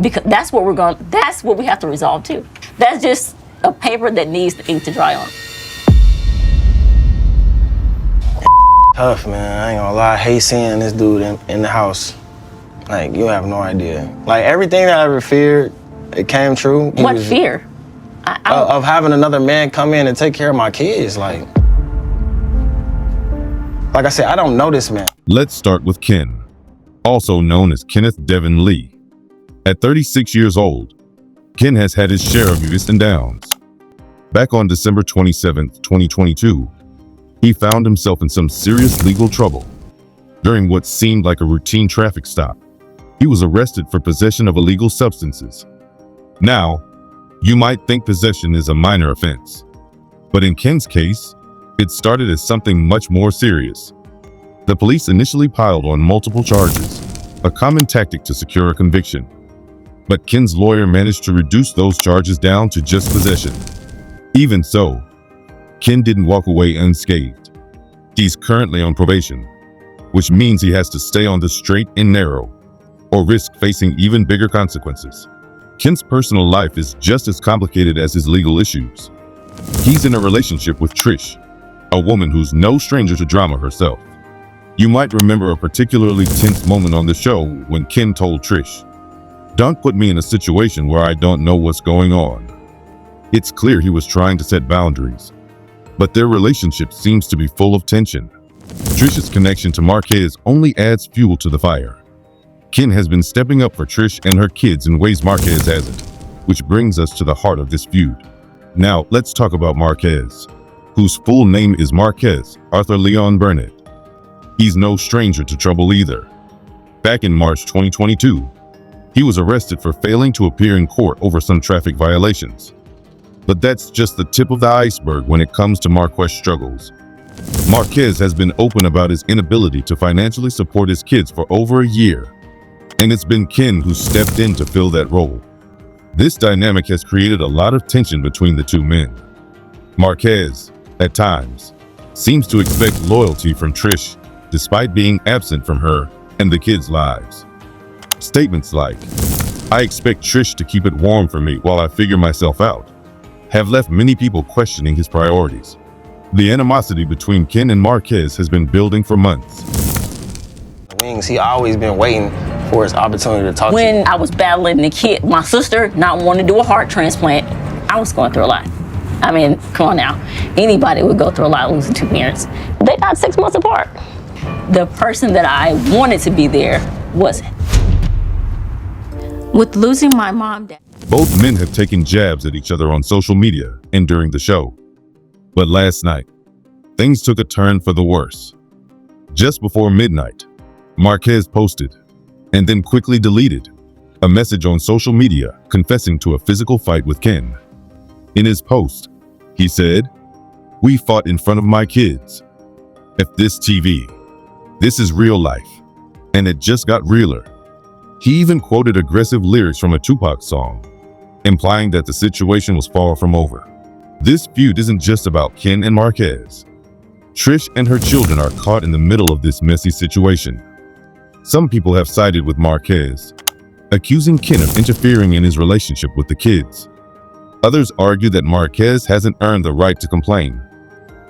because that's what we have to resolve too. That's just a paper that needs the ink to dry on. Tough, man. I ain't gonna lie. I hate seeing this dude in the house. Like, you have no idea. Like, everything that I ever feared, it came true. What fear? Of having another man come in and take care of my kids. Like I said, I don't know this man. Let's start with Ken, also known as Kenneth Devin Lee. At 36 years old, Ken has had his share of ups and downs. Back on December 27, 2022, he found himself in some serious legal trouble. During what seemed like a routine traffic stop, he was arrested for possession of illegal substances. Now, you might think possession is a minor offense, but in Ken's case, it started as something much more serious. The police initially piled on multiple charges, a common tactic to secure a conviction. But Ken's lawyer managed to reduce those charges down to just possession. Even so, Ken didn't walk away unscathed. He's currently on probation, which means he has to stay on the straight and narrow, or risk facing even bigger consequences. Ken's personal life is just as complicated as his legal issues. He's in a relationship with Trish, a woman who's no stranger to drama herself. You might remember a particularly tense moment on the show when Ken told Trish, "Don't put me in a situation where I don't know what's going on." It's clear he was trying to set boundaries, but their relationship seems to be full of tension. Trish's connection to Marquez only adds fuel to the fire. Ken has been stepping up for Trish and her kids in ways Marquez hasn't, which brings us to the heart of this feud. Now, let's talk about Marquez, whose full name is Marquez Arthur Leon Burnett. He's no stranger to trouble either. Back in March 2022, he was arrested for failing to appear in court over some traffic violations. But that's just the tip of the iceberg when it comes to Marquez's struggles. Marquez has been open about his inability to financially support his kids for over a year, and it's been Ken who stepped in to fill that role. This dynamic has created a lot of tension between the two men. Marquez, at times, seems to expect loyalty from Trish, despite being absent from her and the kids' lives. Statements like, "I expect Trish to keep it warm for me while I figure myself out," have left many people questioning his priorities. The animosity between Ken and Marquez has been building for months. Wings, he always been waiting for his opportunity to talk to When you. I was battling the kid, my sister not wanting to do a heart transplant, I was going through a lot. I mean, come on now. Anybody would go through a lot losing two parents. They got 6 months apart. The person that I wanted to be there wasn't. With losing my mom, Dad. Both men have taken jabs at each other on social media and during the show. But last night, things took a turn for the worse. Just before midnight, Marquez posted, and then quickly deleted, a message on social media confessing to a physical fight with Ken. In his post, he said, "We fought in front of my kids. F this TV. This is real life. And it just got realer." He even quoted aggressive lyrics from a Tupac song, implying that the situation was far from over. This feud isn't just about Ken and Marquez. Trish and her children are caught in the middle of this messy situation. Some people have sided with Marquez, accusing Ken of interfering in his relationship with the kids. Others argue that Marquez hasn't earned the right to complain,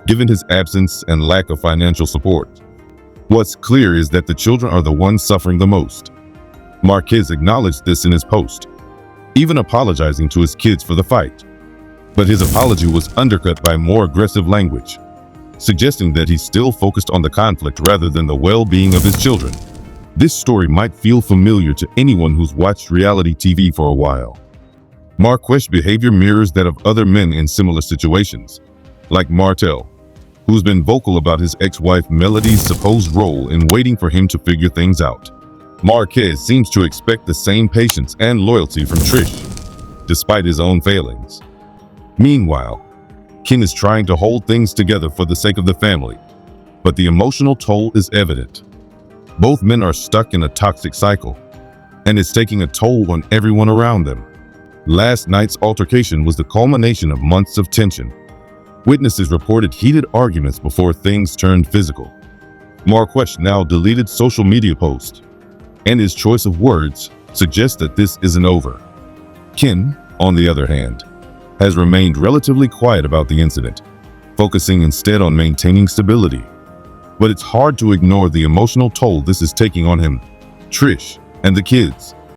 given his absence and lack of financial support. What's clear is that the children are the ones suffering the most. Marquez acknowledged this in his post, even apologizing to his kids for the fight. But his apology was undercut by more aggressive language, suggesting that he's still focused on the conflict rather than the well-being of his children. This story might feel familiar to anyone who's watched reality TV for a while. Marquez's behavior mirrors that of other men in similar situations, like Martel, who's been vocal about his ex-wife Melody's supposed role in waiting for him to figure things out. Marquez seems to expect the same patience and loyalty from Trish, despite his own failings. Meanwhile, Ken is trying to hold things together for the sake of the family, but the emotional toll is evident. Both men are stuck in a toxic cycle, and it's taking a toll on everyone around them. Last night's altercation was the culmination of months of tension. Witnesses reported heated arguments before things turned physical. Marquez now deleted social media posts, and his choice of words suggests that this isn't over. Ken, on the other hand, has remained relatively quiet about the incident, focusing instead on maintaining stability. But it's hard to ignore the emotional toll this is taking on him, Trish, and the kids.